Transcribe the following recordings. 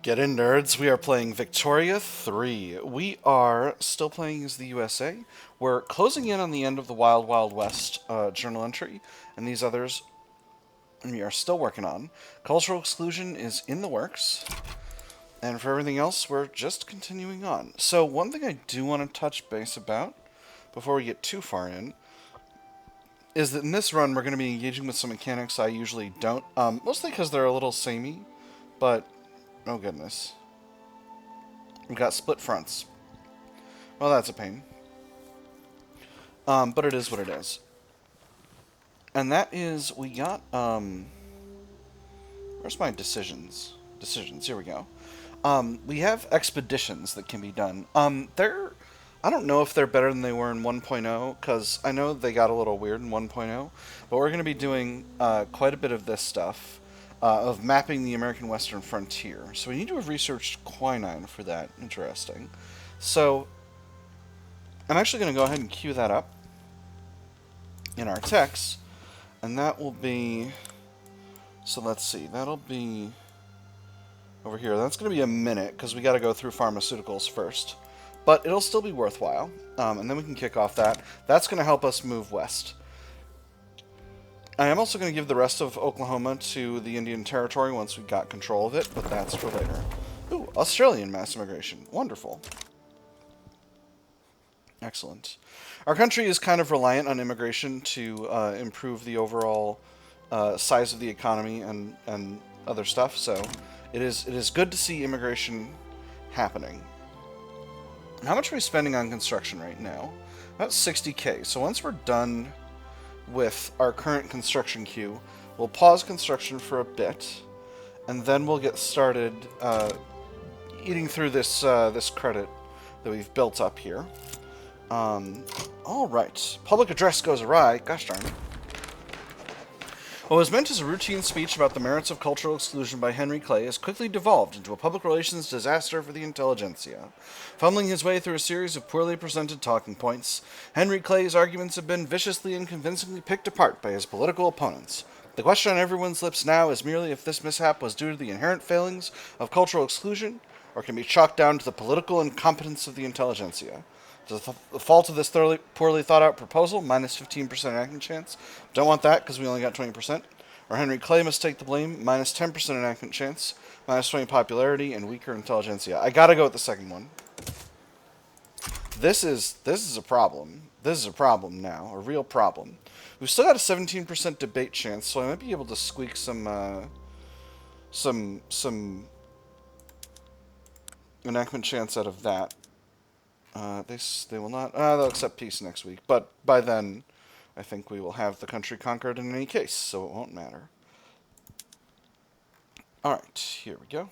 Get in, nerds. We are playing Victoria 3. We are still playing as the USA. We're closing in on the end of the Wild Wild West journal entry, and these others we are still working on. Cultural exclusion is in the works, and for everything else, we're just continuing on. So, one thing I do want to touch base about before we get too far in is that in this run, we're going to be engaging with some mechanics I usually don't, mostly because they're a little samey, but oh goodness. We've got split fronts. Well, that's a pain. But it is what it is. And that is, we got, where's my decisions? Decisions, here we go. We have expeditions that can be done. I don't know if they're better than they were in 1.0, because I know they got a little weird in 1.0, but we're going to be doing quite a bit of this stuff, of mapping the American Western frontier. So we need to have researched quinine for that. Interesting. So I'm actually going to go ahead and queue that up in our text, and that will be, so let's see, that'll be over here. That's going to be a minute, because we got to go through pharmaceuticals first. But it'll still be worthwhile, and then we can kick off that. That's going to help us move west. I am also going to give the rest of Oklahoma to the Indian Territory once we've got control of it, but that's for later. Ooh, Australian mass immigration. Wonderful. Excellent. Our country is kind of reliant on immigration to improve the overall size of the economy and other stuff, so it is good to see immigration happening. How much are we spending on construction right now? About 60k. So once we're done with our current construction queue, we'll pause construction for a bit, and then we'll get started eating through this this credit that we've built up here. All right. Public address goes awry. Gosh darn it. What was meant as a routine speech about the merits of cultural exclusion by Henry Clay has quickly devolved into a public relations disaster for the Intelligentsia. Fumbling his way through a series of poorly presented talking points, Henry Clay's arguments have been viciously and convincingly picked apart by his political opponents. The question on everyone's lips now is merely if this mishap was due to the inherent failings of cultural exclusion, or can be chalked down to the political incompetence of the Intelligentsia. The fault of this poorly thought out proposal, minus 15% enactment chance. Don't want that because we only got 20%. Or Henry Clay must take the blame, minus 10% enactment chance, minus 20 popularity, and weaker intelligentsia. I gotta go with the second one. This is a problem. This is a problem now, a real problem. We've still got a 17% debate chance, so I might be able to squeak some enactment chance out of that. They will not. They'll accept peace next week, but by then, I think we will have the country conquered in any case, so it won't matter. All right, here we go.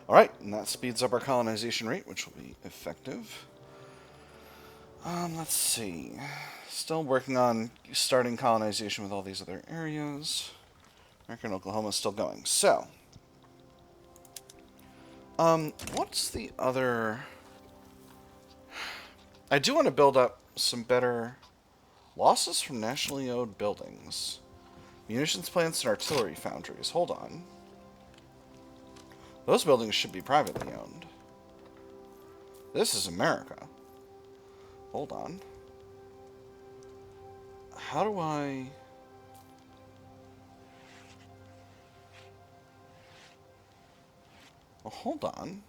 All right, and that speeds up our colonization rate, which will be effective. Let's see. Still working on starting colonization with all these other areas. American Oklahoma is still going. So. What's the other... I do want to build up some better losses from nationally owned buildings. Munitions plants and artillery foundries. Hold on. Those buildings should be privately owned. This is America. Hold on. How do I... Well, hold on.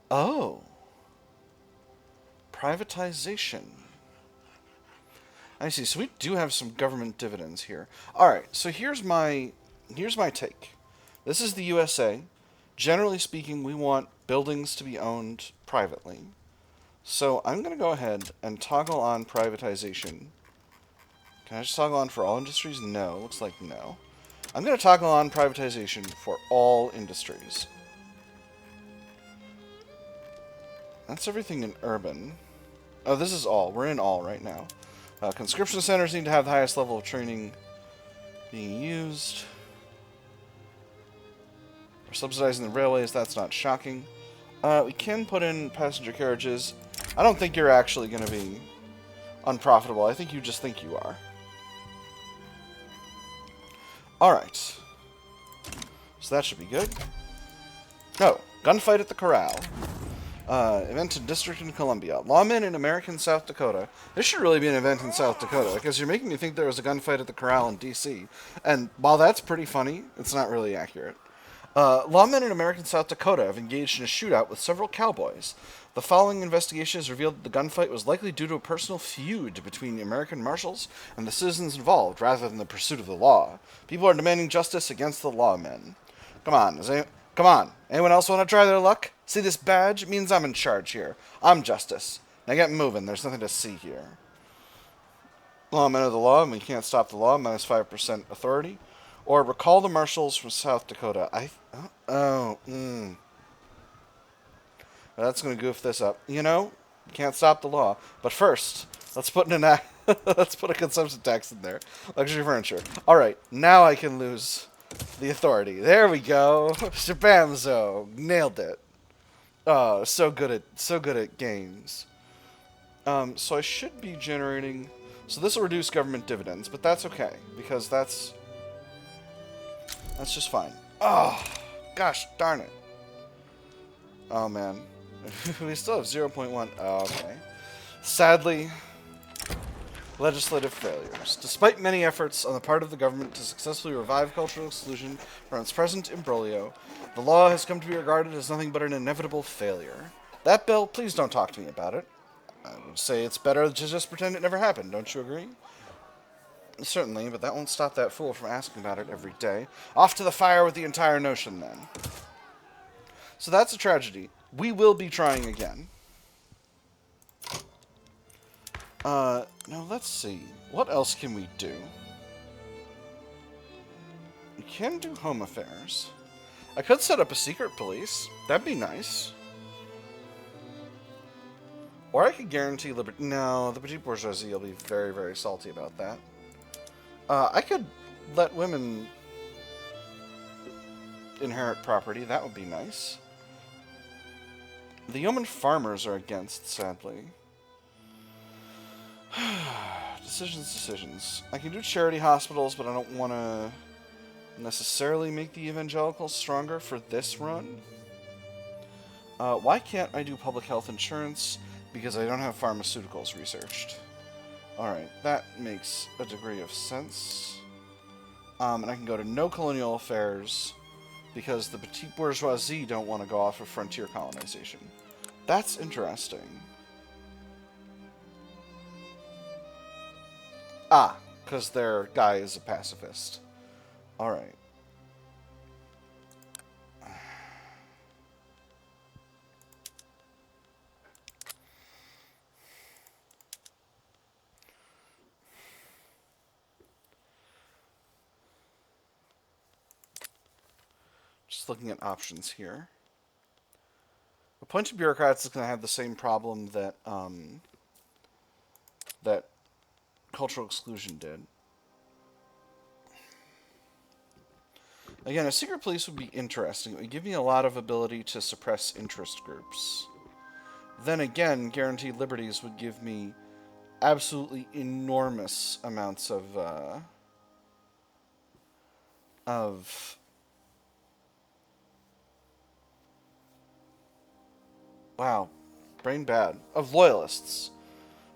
Oh. Privatization. I see. So we do have some government dividends here. Alright, so here's my take. This is the USA. Generally speaking, we want buildings to be owned privately. So I'm going to go ahead and toggle on privatization. Can I just toggle on for all industries? No. Looks like no. I'm going to toggle on privatization for all industries. That's everything in urban. Oh, this is all. We're in all right now. Conscription centers need to have the highest level of training being used. We're subsidizing the railways. That's not shocking. We can put in passenger carriages. I don't think you're actually going to be unprofitable. I think you just think you are. Alright. So that should be good. No. Gunfight at the Corral. Event in District in Columbia. Lawmen in American South Dakota. This should really be an event in South Dakota, because you're making me think there was a gunfight at the Corral in D.C. And while that's pretty funny, it's not really accurate. Lawmen in American South Dakota have engaged in a shootout with several cowboys. The following investigation has revealed that the gunfight was likely due to a personal feud between the American marshals and the citizens involved, rather than the pursuit of the law. People are demanding justice against the lawmen. Come on. Anyone else want to try their luck? See this badge? It means I'm in charge here. I'm justice. Now get moving. There's nothing to see here. Lawmen of the law, and we can't stop the law, minus 5% authority. Or recall the marshals from South Dakota. That's going to goof this up. You know, you can't stop the law. But first, let's put let's put a consumption tax in there. Luxury furniture. All right, now I can lose the authority. There we go. Shabamzo. Nailed it. Oh, so good at games. So I should be generating. So this will reduce government dividends, but that's okay because that's just fine. Oh, gosh darn it. Oh man, we still have 0.1. Oh, okay. Sadly, legislative failures. Despite many efforts on the part of the government to successfully revive cultural exclusion from its present imbroglio, the law has come to be regarded as nothing but an inevitable failure. That bill, please don't talk to me about it. I would say it's better to just pretend it never happened, don't you agree? Certainly, but that won't stop that fool from asking about it every day. Off to the fire with the entire notion, then. So that's a tragedy. We will be trying again. Now let's see. What else can we do? We can do home affairs. I could set up a secret police. That'd be nice. Or I could guarantee liberty. No, the petite bourgeoisie will be very, very salty about that. I could let women inherit property. That would be nice. The yeoman farmers are against, sadly. Decisions. I can do charity hospitals, but I don't want to necessarily make the evangelicals stronger for this run. Why can't I do public health insurance? Because I don't have pharmaceuticals researched. Alright, that makes a degree of sense. And I can go to no colonial affairs because the petite bourgeoisie don't want to go off of frontier colonization. That's interesting. Ah, because their guy is a pacifist. Alright. Just looking at options here. Appointed bureaucrats is going to have the same problem that that cultural exclusion did. Again, a secret police would be interesting. It would give me a lot of ability to suppress interest groups. Then again, guaranteed liberties would give me absolutely enormous amounts of wow, brain bad. Of loyalists.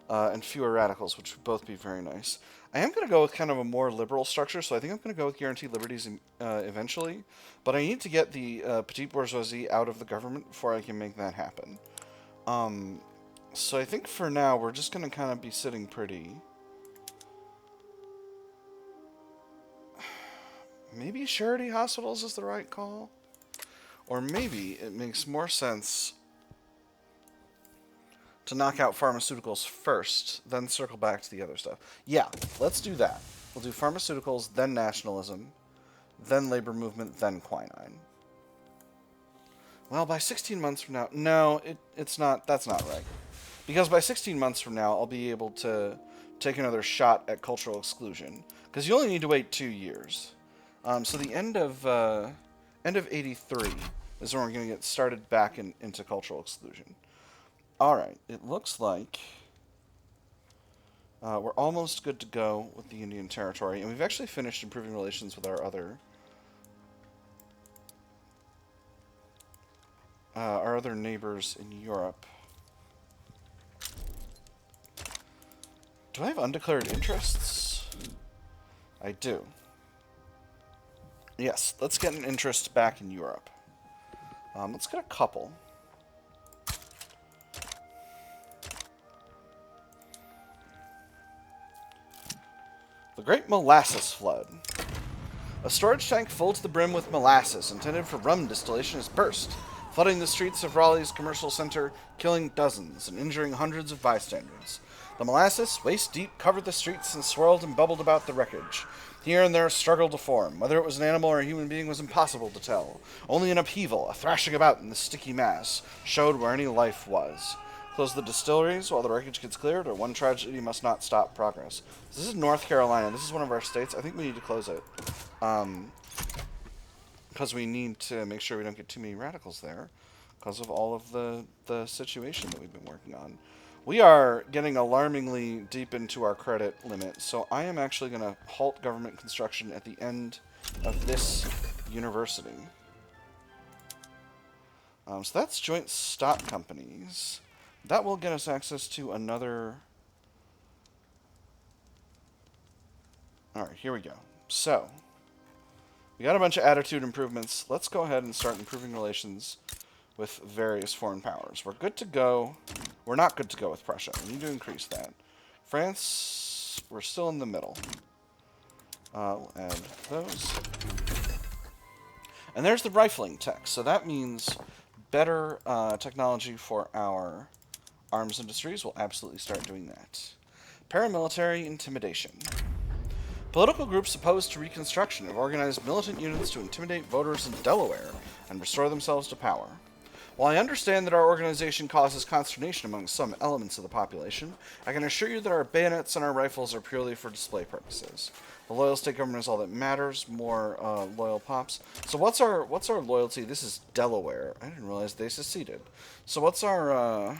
And fewer radicals, which would both be very nice. I am going to go with kind of a more liberal structure, so I think I'm going to go with guaranteed liberties eventually. But I need to get the petite bourgeoisie out of the government before I can make that happen. So I think for now, we're just going to kind of be sitting pretty. Maybe charity hospitals is the right call? Or maybe it makes more sense to knock out pharmaceuticals first, then circle back to the other stuff. Yeah, let's do that. We'll do pharmaceuticals, then nationalism, then labor movement, then quinine. Well, by 16 months from now... No, it's not. That's not right. Because by 16 months from now, I'll be able to take another shot at cultural exclusion. Because you only need to wait 2 years. So the end of 83 is when we're going to get started back into cultural exclusion. Alright, it looks like We're almost good to go with the Indian Territory, and we've actually finished improving relations with our other neighbors in Europe. Do I have undeclared interests? I do. Yes, let's get an interest back in Europe. Let's get a couple. The Great Molasses Flood. A storage tank full to the brim with molasses intended for rum distillation has burst, flooding the streets of Raleigh's commercial center, killing dozens and injuring hundreds of bystanders. The molasses, waist deep, covered the streets and swirled and bubbled about the wreckage. Here and there struggled to form. Whether it was an animal or a human being was impossible to tell. Only an upheaval, a thrashing about in the sticky mass, showed where any life was. Close the distilleries while the wreckage gets cleared, or one tragedy must not stop progress. This is North Carolina. This is one of our states. I think we need to close it. Because we need to make sure we don't get too many radicals there because of all of the situation that we've been working on. We are getting alarmingly deep into our credit limit, so I am actually going to halt government construction at the end of this university. So that's joint stock companies. That will get us access to another... Alright, here we go. So, we got a bunch of attitude improvements. Let's go ahead and start improving relations with various foreign powers. We're good to go. We're not good to go with Prussia. We need to increase that. France, we're still in the middle. We'll add those. And there's the rifling tech. So that means better technology for our arms industries. We'll absolutely start doing that. Paramilitary intimidation. Political groups opposed to Reconstruction have organized militant units to intimidate voters in Delaware and restore themselves to power. While I understand that our organization causes consternation among some elements of the population, I can assure you that our bayonets and our rifles are purely for display purposes. The loyal state government is all that matters. More loyal pops. So what's our loyalty? This is Delaware. I didn't realize they seceded. So what's our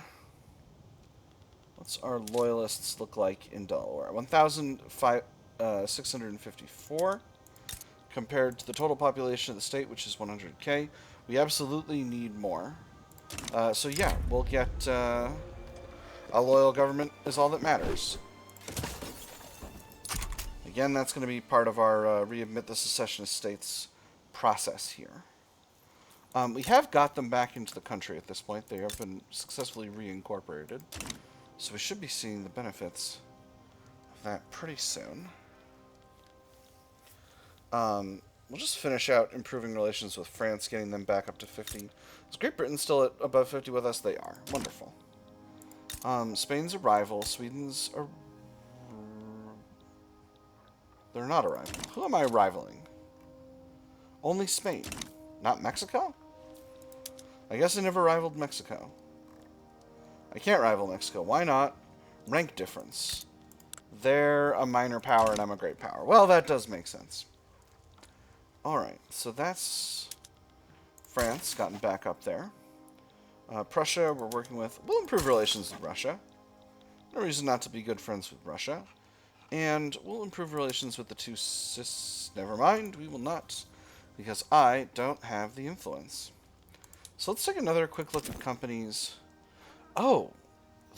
loyalists look like in Delaware? 1,654 compared to the total population of the state, which is 100K. We absolutely need more. So yeah, we'll get a loyal government is all that matters. Again, that's going to be part of our readmit the secessionist states process here. We have got them back into the country at this point. They have been successfully reincorporated. So we should be seeing the benefits of that pretty soon. We'll just finish out improving relations with France, getting them back up to 50. Is Great Britain still at above 50 with us? They are. Wonderful. Spain's a rival. Sweden's a... They're not a rival. Who am I rivaling? Only Spain. Not Mexico? I guess I never rivaled Mexico. I can't rival Mexico. Why not? Rank difference. They're a minor power and I'm a great power. Well, that does make sense. Alright, so that's France, gotten back up there. Prussia, we're working with... We'll improve relations with Russia. No reason not to be good friends with Russia. And we'll improve relations with the two Never mind, we will not. Because I don't have the influence. So let's take another quick look at companies. Oh,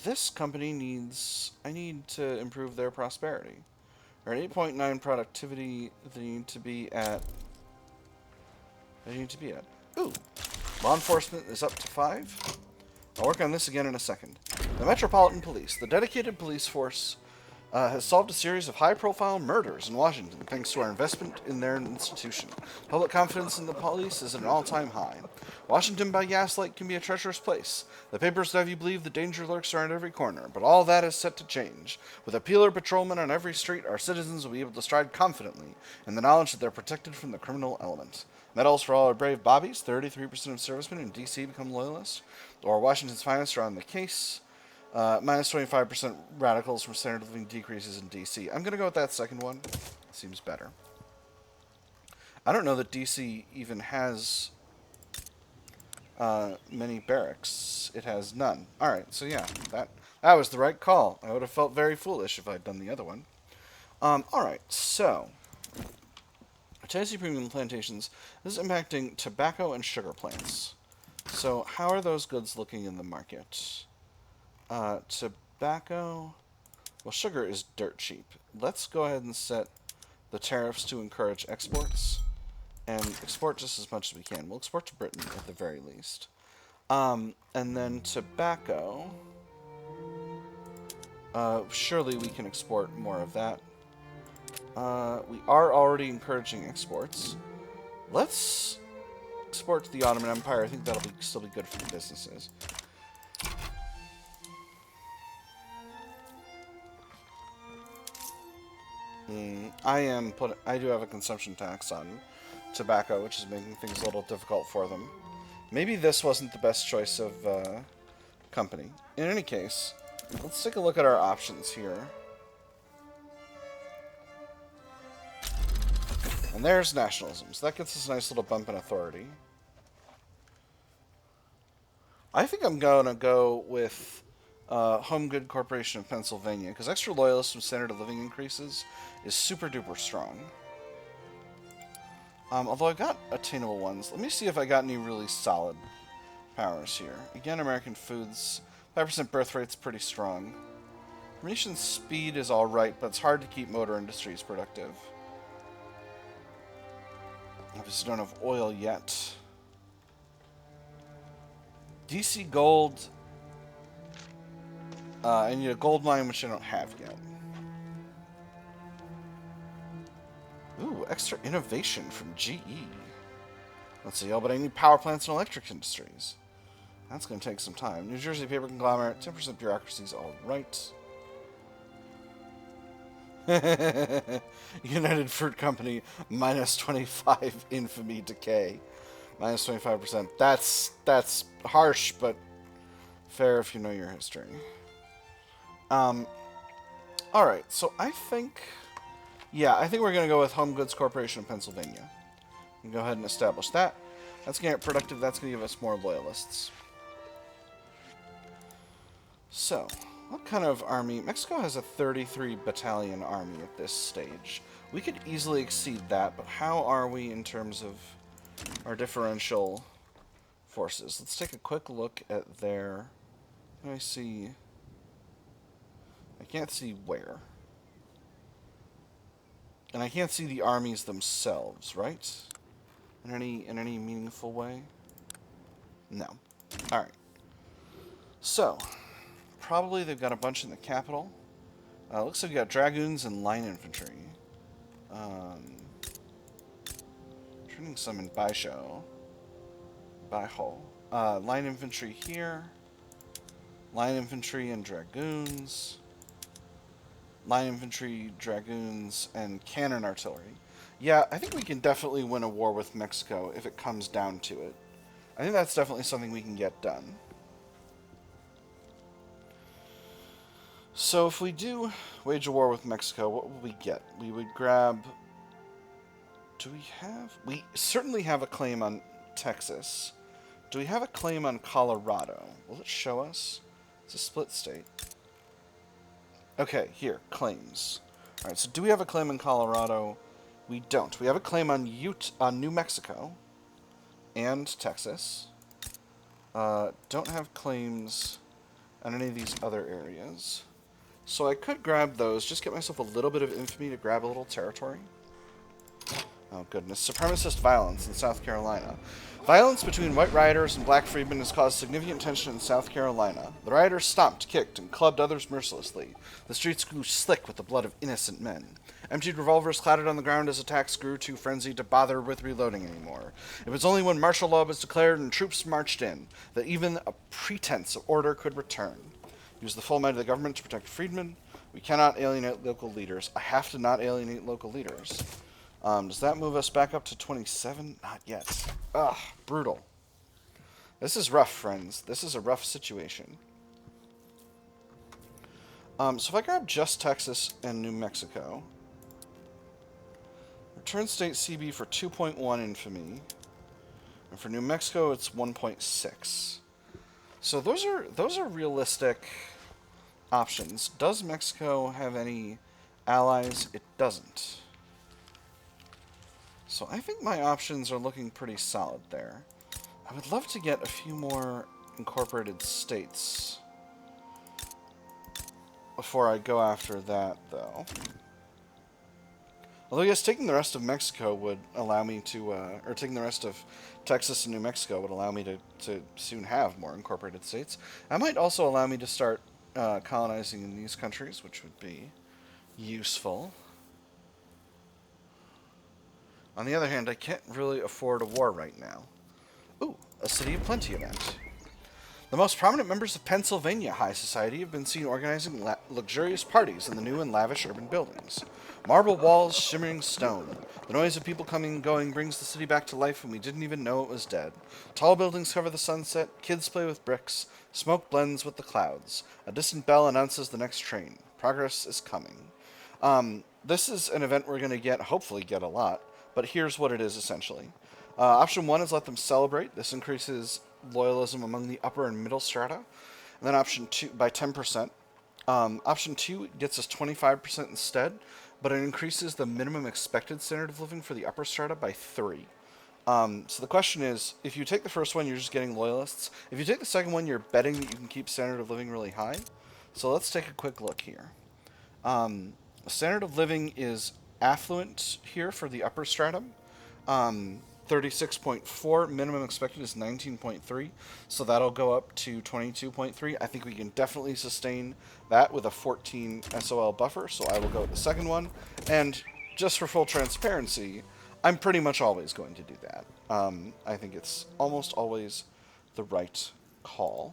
this company needs... I need to improve their prosperity. They're at 8.9 productivity. They need to be at... Ooh, law enforcement is up to 5. I'll work on this again in a second. The Metropolitan Police, the dedicated police force, has solved a series of high-profile murders in Washington thanks to our investment in their institution. Public confidence in the police is at an all-time high. Washington by gaslight can be a treacherous place. The papers have you believe the danger lurks around every corner, but all that is set to change. With a peeler patrolman on every street, our citizens will be able to stride confidently in the knowledge that they're protected from the criminal element. Medals for all our brave bobbies. 33% of servicemen in D.C. become loyalists. Or Washington's finest are on the case. Minus 25% radicals from standard living decreases in D.C. I'm going to go with that second one. Seems better. I don't know that D.C. even has many barracks. It has none. Alright, so yeah, that That was the right call. I would have felt very foolish if I'd done the other one. Alright, so Tennessee premium plantations. This is impacting tobacco and sugar plants. So how are those goods looking in the market? Tobacco. Well, sugar is dirt cheap. Let's go ahead and set the tariffs to encourage exports and export just as much as we can. We'll export to Britain at the very least. And then tobacco. Surely we can export more of that. We are already encouraging exports. Let's export to the Ottoman Empire. I think that'll still be good for the businesses. I do have a consumption tax on tobacco, which is making things a little difficult for them. Maybe this wasn't the best choice of company. In any case, let's take a look at our options here. And there's nationalism. So that gets us a nice little bump in authority. I think I'm going to go with Home Good Corporation of Pennsylvania, because extra loyalists with standard of living increases is super duper strong. Although I got attainable ones. Let me see if I got any really solid powers here. Again, American Foods. 5% birth rate's pretty strong. Nation speed is alright, but it's hard to keep motor industries productive. Obviously don't have oil yet. DC gold. I need a gold mine, which I don't have yet. Ooh, extra innovation from GE. Let's see, but I need power plants and electric industries. That's going to take some time. New Jersey paper conglomerate, 10% bureaucracy is all right. United Fruit Company, minus 25 infamy decay. Minus 25%. That's harsh, but fair if you know your history. Alright, so I think we're going to go with Home Goods Corporation of Pennsylvania. We can go ahead and establish that. That's going to get productive. That's going to give us more loyalists. So, what kind of army? Mexico has a 33 battalion army at this stage. We could easily exceed that, but how are we in terms of our differential forces? Let's take a quick look at their... Let me see... I can't see where. And I can't see the armies themselves, right? In any meaningful way? No. Alright. So, probably they've got a bunch in the capital. Looks like we've got dragoons and line infantry. Training some in Baisho. Line infantry here. Line infantry and dragoons. Line infantry, dragoons, and cannon artillery. Yeah, I think we can definitely win a war with Mexico if it comes down to it. I think that's definitely something we can get done. So if we do wage a war with Mexico, what will we get? We would grab... Do we have... We certainly have a claim on Texas. Do we have a claim on Colorado? Will it show us? It's a split state. Okay, here, claims. Alright, so do we have a claim in Colorado? We don't. We have a claim on New Mexico and Texas. Don't have claims on any of these other areas. So I could grab those, just get myself a little bit of infamy to grab a little territory. Oh, goodness. Supremacist violence in South Carolina. Violence between white rioters and black freedmen has caused significant tension in South Carolina. The rioters stomped, kicked, and clubbed others mercilessly. The streets grew slick with the blood of innocent men. Emptied revolvers clattered on the ground as attacks grew too frenzied to bother with reloading anymore. It was only when martial law was declared and troops marched in that even a pretense of order could return. Use the full might of the government to protect freedmen. We cannot alienate local leaders. I have to not alienate local leaders. Does that move us back up to 27? Not yet. Ugh, brutal. This is rough, friends. This is a rough situation. So if I grab just Texas and New Mexico, return state CB for 2.1 infamy, and for New Mexico it's 1.6. So those are realistic Options. Does Mexico have any allies? It doesn't. So I think my options are looking pretty solid there. I would love to get a few more incorporated states before I go after that, though. Although, yes, taking the rest of Mexico would allow me to, or taking the rest of Texas and New Mexico would allow me to soon have more incorporated states. That might also allow me to start colonizing in these countries, which would be useful. On the other hand, I can't really afford a war right now. Ooh, a City of Plenty event. The most prominent members of Pennsylvania high society have been seen organizing luxurious parties in the new and lavish urban buildings. Marble walls, shimmering stone. The noise of people coming and going brings the city back to life when we didn't even know it was dead. Tall buildings cover the sunset, kids play with bricks, smoke blends with the clouds. A distant bell announces the next train. Progress is coming. This is an event we're going to hopefully get a lot, but here's what it is essentially. Option 1 is let them celebrate. This increases loyalism among the upper and middle strata. And then option 2 by 10%. Option 2 gets us 25% instead, but it increases the minimum expected standard of living for the upper strata by 3. So the question is, if you take the first one, you're just getting loyalists. If you take the second one, you're betting that you can keep standard of living really high. So let's take a quick look here. Standard of living is affluent here for the upper stratum. 36.4, minimum expected is 19.3, so that'll go up to 22.3. I think we can definitely sustain that with a 14 SOL buffer, so I will go with the second one. And just for full transparency, I'm pretty much always going to do that. I think it's almost always the right call.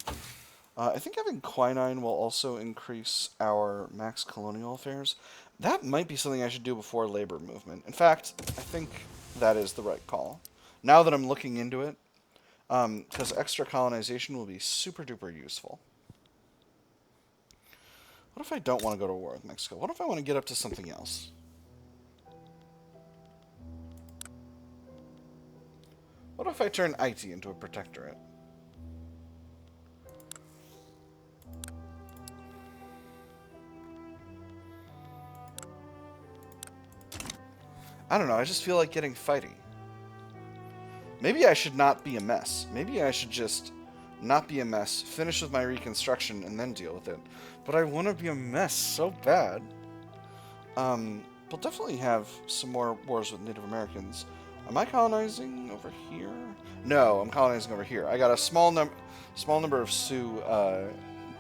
I think having quinine will also increase our max colonial affairs. That might be something I should do before labor movement. In fact, I think that is the right call. Now that I'm looking into it, because extra colonization will be super duper useful. What if I don't want to go to war with Mexico? What if I want to get up to something else? What if I turn Haiti into a protectorate? I don't know, I just feel like getting fighty. Maybe I should not be a mess. Maybe I should just not be a mess, finish with my reconstruction, and then deal with it. But I want to be a mess so bad. We'll definitely have some more wars with Native Americans. Am I colonizing over here? No, I'm colonizing over here. I got a small number of Sioux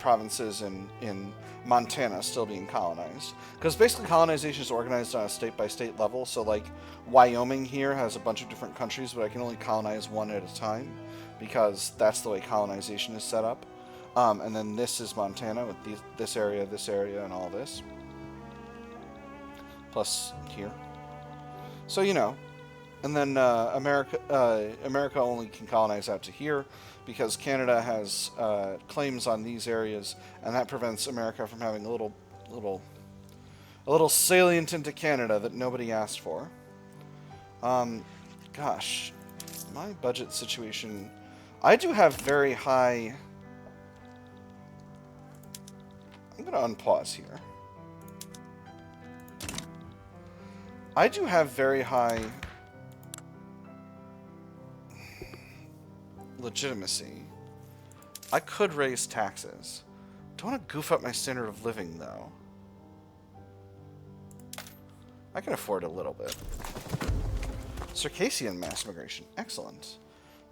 provinces in Montana still being colonized. Because basically colonization is organized on a state-by-state level, so like Wyoming here has a bunch of different countries, but I can only colonize one at a time, because that's the way colonization is set up. And then this is Montana with this area, and all this. Plus here. So, you know. And then America only can colonize out to here, because Canada has claims on these areas, and that prevents America from having a little salient into Canada that nobody asked for. Gosh, my budget situation. I do have very high. I'm gonna unpause here. I do have very high legitimacy. I could raise taxes. Don't want to goof up my standard of living, though. I can afford a little bit. Circassian mass migration. Excellent.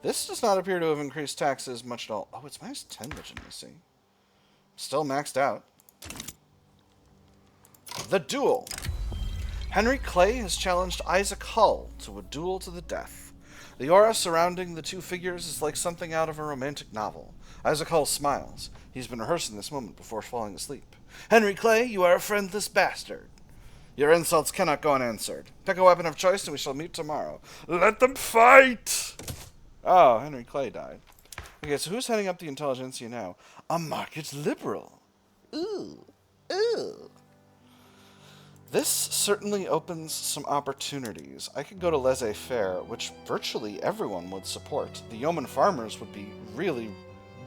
This does not appear to have increased taxes much at all. Oh, it's minus 10 legitimacy. Still maxed out. The Duel. Henry Clay has challenged Isaac Hull to a duel to the death. The aura surrounding the two figures is like something out of a romantic novel. Isaac Hull smiles. He's been rehearsing this moment before falling asleep. Henry Clay, you are a friendless bastard. Your insults cannot go unanswered. Pick a weapon of choice and we shall meet tomorrow. Let them fight! Oh, Henry Clay died. Okay, so who's heading up the Intelligentsia now? A market liberal. Ooh. Ooh. This certainly opens some opportunities. I could go to Laissez-Faire, which virtually everyone would support. The yeoman farmers would be really,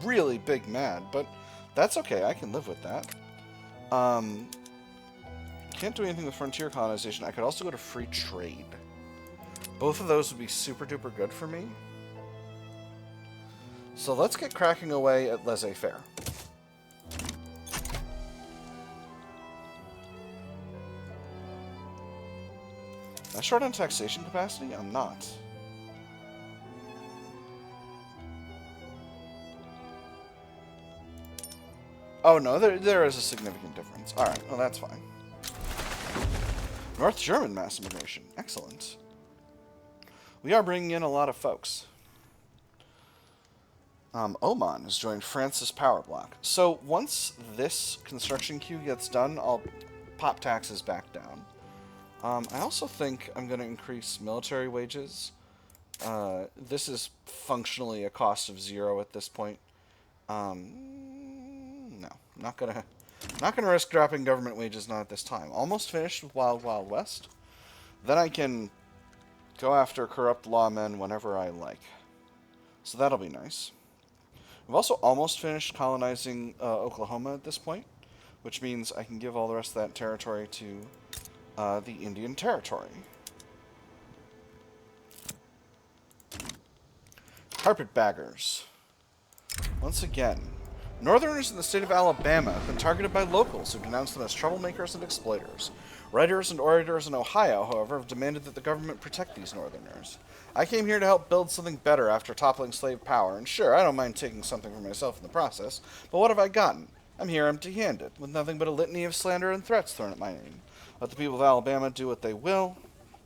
really big mad, but that's okay. I can live with that. Um, can't do anything with frontier colonization. I could also go to free trade. Both of those would be super duper good for me. So let's get cracking away at Laissez-Faire. Am I short on taxation capacity? I'm not. Oh no, there is a significant difference. Alright, well that's fine. North German mass immigration. Excellent. We are bringing in a lot of folks. Oman has joined France's power block. So once this construction queue gets done, I'll pop taxes back down. I also think I'm going to increase military wages. This is functionally a cost of 0 at this point. No, not gonna risk dropping government wages, not at this time. Almost finished with Wild Wild West. Then I can go after corrupt lawmen whenever I like. So that'll be nice. We've also almost finished colonizing Oklahoma at this point, which means I can give all the rest of that territory to the Indian Territory. Carpetbaggers. Once again, Northerners in the state of Alabama have been targeted by locals who denounce them as troublemakers and exploiters. Writers and orators in Ohio, however, have demanded that the government protect these Northerners. I came here to help build something better after toppling slave power, and sure, I don't mind taking something for myself in the process, but what have I gotten? I'm here empty-handed, with nothing but a litany of slander and threats thrown at my name. Let the people of Alabama do what they will.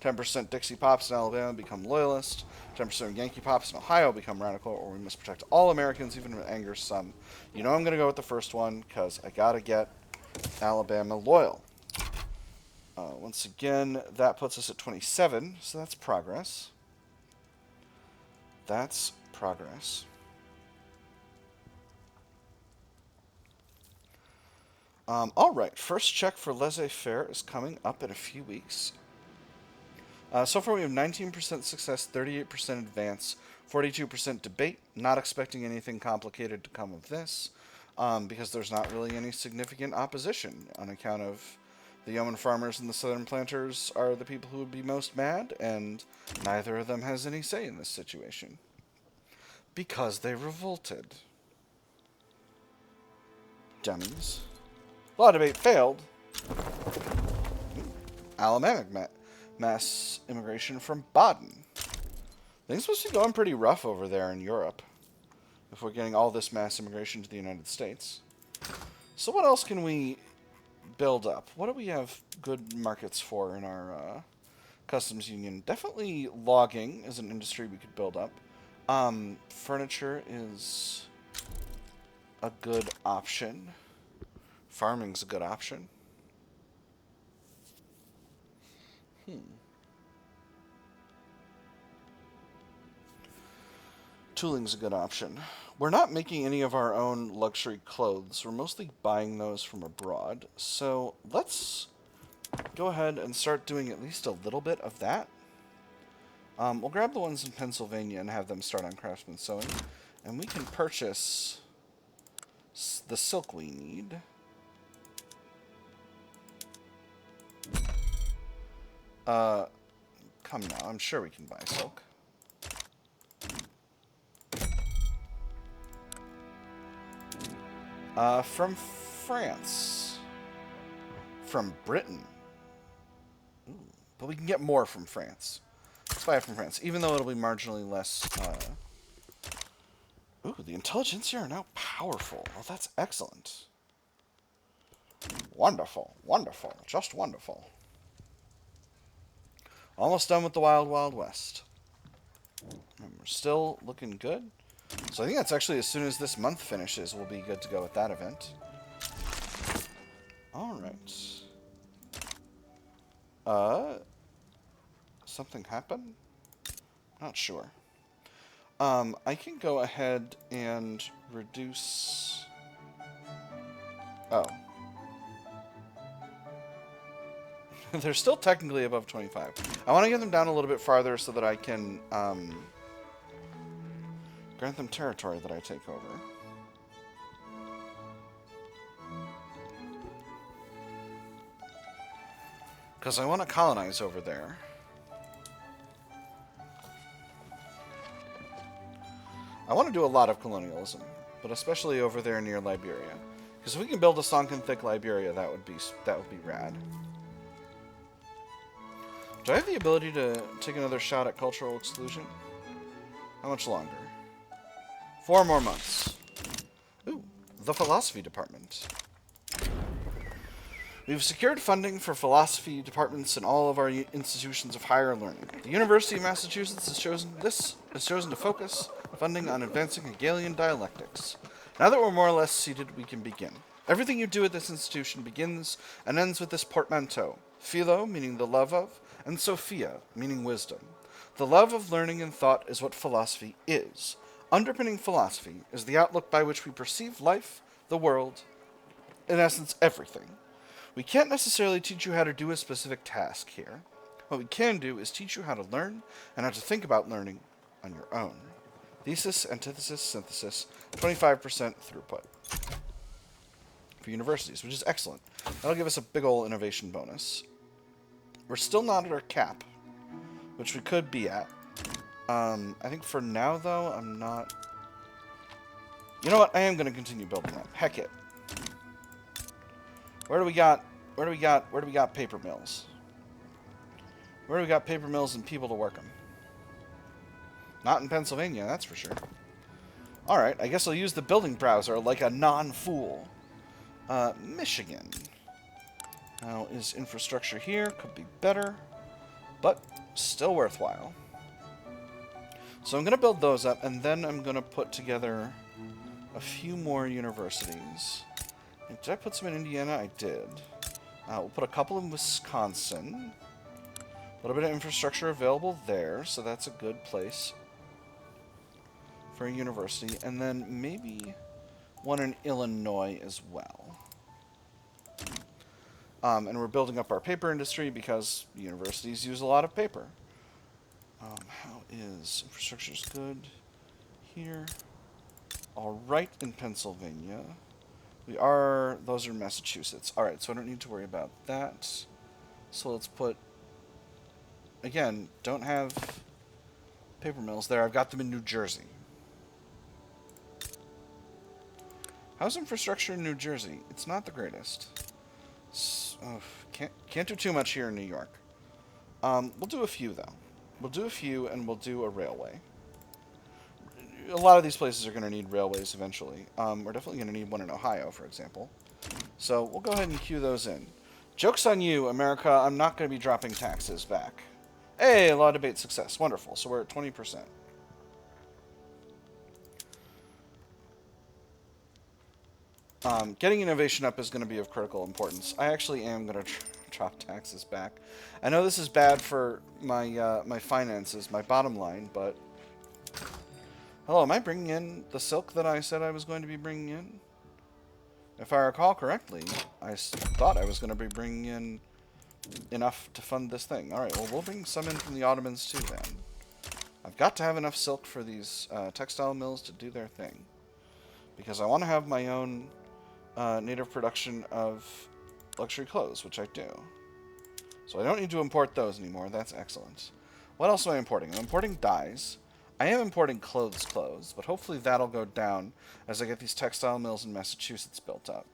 10% Dixie Pops in Alabama become Loyalists. 10% Yankee Pops in Ohio become Radical, or we must protect all Americans, even if it angers some. You know I'm going to go with the first one, because I got to get Alabama loyal. Once again, that puts us at 27, so that's progress. That's progress. Alright, first check for Laissez-Faire is coming up in a few weeks. So far we have 19% success, 38% advance, 42% debate. Not expecting anything complicated to come of this, because there's not really any significant opposition on account of the yeoman farmers and the southern planters are the people who would be most mad, and neither of them has any say in this situation. Because they revolted. Dummies. Law debate failed. Alabama mass immigration from Baden. Things must be going pretty rough over there in Europe if we're getting all this mass immigration to the United States. So what else can we build up? What do we have good markets for in our customs union? Definitely logging is an industry we could build up. Furniture is a good option. Farming's a good option. Tooling's a good option. We're not making any of our own luxury clothes. We're mostly buying those from abroad. So let's go ahead and start doing at least a little bit of that. We'll grab the ones in Pennsylvania and have them start on craftsman sewing. And we can purchase the silk we need. Come now, I'm sure we can buy silk. From France. From Britain. Ooh, but we can get more from France. Let's buy it from France, even though it'll be marginally less. Ooh, the Intelligentsia are now powerful. Well, that's excellent. Wonderful, wonderful, just wonderful. Almost done with the Wild Wild West. And we're still looking good. So I think that's actually as soon as this month finishes, we'll be good to go with that event. Alright. Something happened? Not sure. I can go ahead and reduce... Oh. They're still technically above 25. I want to get them down a little bit farther so that I can grant them territory that I take over. Because I want to colonize over there. I want to do a lot of colonialism, but especially over there near Liberia. Because if we can build a sunken thick Liberia, that would be rad. Do I have the ability to take another shot at cultural exclusion? How much longer? 4 more months. Ooh, the philosophy department. We've secured funding for philosophy departments in all of our institutions of higher learning. The University of Massachusetts has chosen to focus funding on advancing Hegelian dialectics. Now that we're more or less seated, we can begin. Everything you do at this institution begins and ends with this portmanteau. Philo, meaning the love of, and Sophia, meaning wisdom. The love of learning and thought is what philosophy is. Underpinning philosophy is the outlook by which we perceive life, the world, in essence, everything. We can't necessarily teach you how to do a specific task here. What we can do is teach you how to learn and how to think about learning on your own. Thesis, antithesis, synthesis, 25% throughput for universities, which is excellent. That'll give us a big ol' innovation bonus. We're still not at our cap, which we could be at. I think for now, though, I'm not... You know what? I am going to continue building that. Heck it. Where do we got paper mills? Where do we got paper mills and people to work them? Not in Pennsylvania, that's for sure. Alright, I guess I'll use the building browser like a non-fool. Michigan. Now, is infrastructure here? Could be better, but still worthwhile. So I'm going to build those up, and then I'm going to put together a few more universities. Did I put some in Indiana? I did. We'll put a couple in Wisconsin. A little bit of infrastructure available there, so that's a good place for a university. And then maybe one in Illinois as well. And we're building up our paper industry because universities use a lot of paper. How is infrastructure's good here? All right, in Pennsylvania. Those are Massachusetts. Alright, so I don't need to worry about that. So let's put, again, don't have paper mills there. I've got them in New Jersey. How's infrastructure in New Jersey? It's not the greatest. Can't do too much here in New York. We'll do a few, though. We'll do a few, and we'll do a railway. A lot of these places are going to need railways eventually. We're definitely going to need one in Ohio, for example. So we'll go ahead and queue those in. Joke's on you, America. I'm not going to be dropping taxes back. Hey, law debate success. Wonderful. So we're at 20%. Getting innovation up is going to be of critical importance. I actually am going to drop taxes back. I know this is bad for my my finances, my bottom line, but... Hello, am I bringing in the silk that I said I was going to be bringing in? If I recall correctly, I thought I was going to be bringing in enough to fund this thing. Alright, well, we'll bring some in from the Ottomans too, then. I've got to have enough silk for these textile mills to do their thing. Because I want to have my own native production of luxury clothes, which I do. So I don't need to import those anymore. That's excellent. What else am I importing? I'm importing dyes. I am importing clothes, but hopefully that'll go down as I get these textile mills in Massachusetts built up.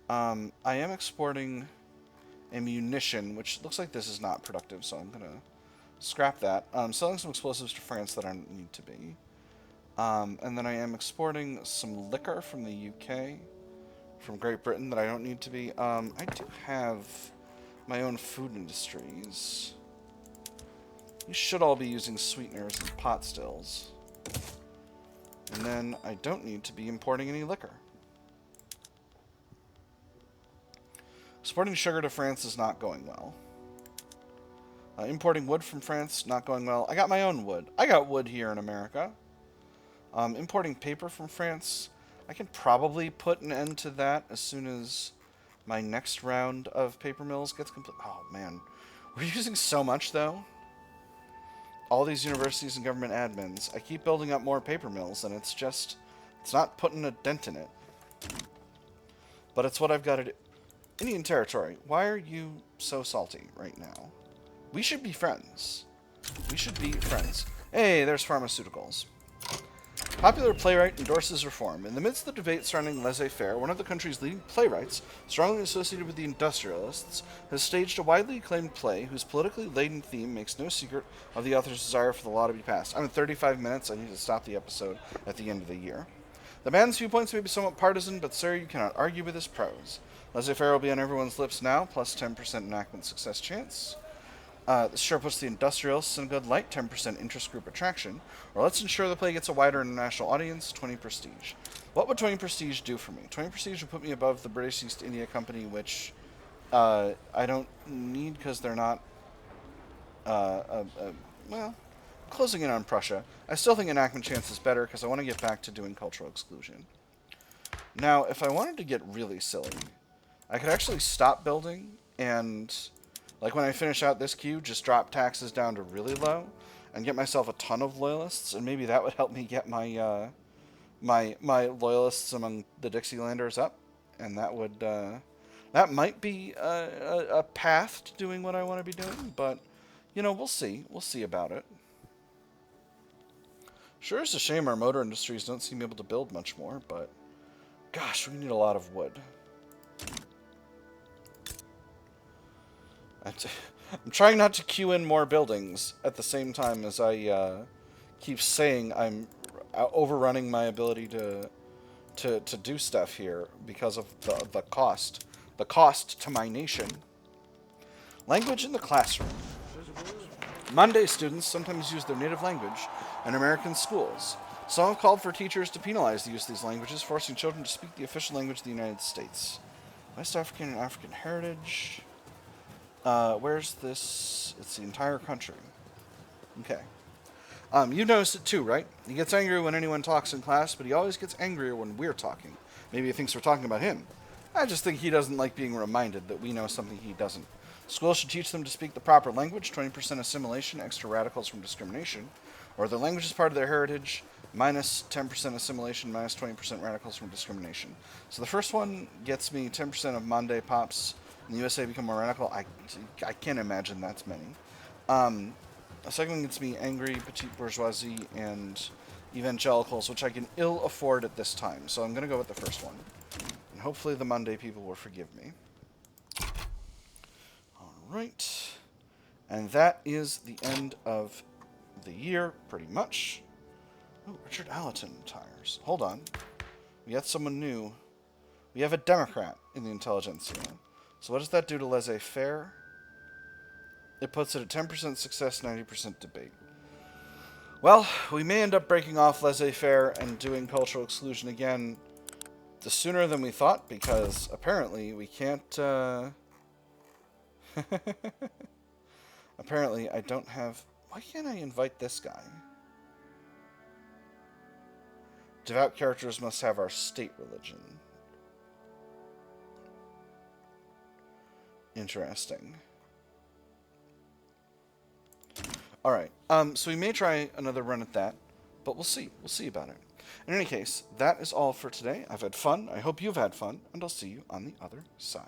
I am exporting ammunition, which looks like this is not productive, so I'm going to scrap that. Selling some explosives to France that I don't need to be. And then I am exporting some liquor from the UK, from Great Britain that I don't need to be. I do have my own food industries. You should all be using sweeteners and pot stills. And then I don't need to be importing any liquor. Exporting sugar to France is not going well. Importing wood from France, not going well. I got my own wood. I got wood here in America. Importing paper from France, I can probably put an end to that as soon as my next round of paper mills gets complete. Oh, man. We're using so much, though. All these universities and government admins. I keep building up more paper mills, and it's just... It's not putting a dent in it. But it's what I've got to do. Indian Territory, why are you so salty right now? We should be friends. We should be friends. Hey, there's pharmaceuticals. Popular playwright endorses reform. In the midst of the debate surrounding Laissez-Faire, one of the country's leading playwrights, strongly associated with the Industrialists, has staged a widely acclaimed play whose politically laden theme makes no secret of the author's desire for the law to be passed. I'm at 35 minutes. I need to stop the episode at the end of the year. The man's viewpoints may be somewhat partisan, but sir, you cannot argue with his prose. Laissez-faire will be on everyone's lips now, plus 10% enactment success chance. This sure puts the Industrialists in a good light, 10% interest group attraction. Or let's ensure the play gets a wider international audience, 20 prestige. What would 20 prestige do for me? 20 prestige would put me above the British East India Company, which I don't need because they're not, well, closing in on Prussia. I still think enactment chance is better because I want to get back to doing cultural exclusion. Now, if I wanted to get really silly, I could actually stop building and, like when I finish out this queue, just drop taxes down to really low and get myself a ton of loyalists, and maybe that would help me get my my loyalists among the Dixielanders up, and that would that might be a path to doing what I want to be doing, but you know, we'll see. We'll see about it. Sure, it's a shame our motor industries don't seem able to build much more, but gosh, we need a lot of wood. I'm trying not to queue in more buildings at the same time as I keep saying I'm overrunning my ability to do stuff here because of the cost. The cost to my nation. Language in the classroom. Monday students sometimes use their native language in American schools. Some have called for teachers to penalize the use of these languages, forcing children to speak the official language of the United States. West African and African heritage. Where's this? It's the entire country. Okay. You noticed it too, right? He gets angry when anyone talks in class, but he always gets angrier when we're talking. Maybe he thinks we're talking about him. I just think he doesn't like being reminded that we know something he doesn't. Schools should teach them to speak the proper language, 20% assimilation, extra radicals from discrimination. Or their language is part of their heritage, minus 10% assimilation, minus 20% radicals from discrimination. So the first one gets me 10% of Monday pops in the USA become more radical. I can't imagine that's many. The second one gets me angry, petite bourgeoisie, and evangelicals, which I can ill afford at this time. So I'm going to go with the first one. And hopefully the Monday people will forgive me. Alright. And that is the end of the year, pretty much. Oh, Richard Allerton retires. Hold on. We got someone new. We have a Democrat in the Intelligentsia. So what does that do to Laissez-Faire? It puts it at 10% success, 90% debate. Well, we may end up breaking off Laissez-Faire and doing cultural exclusion again the sooner than we thought, because apparently we can't... Apparently I don't have... Why can't I invite this guy? Devout characters must have our state religion. Interesting. Alright, so we may try another run at that, but we'll see. We'll see about it. In any case, that is all for today. I've had fun. I hope you've had fun, and I'll see you on the other side.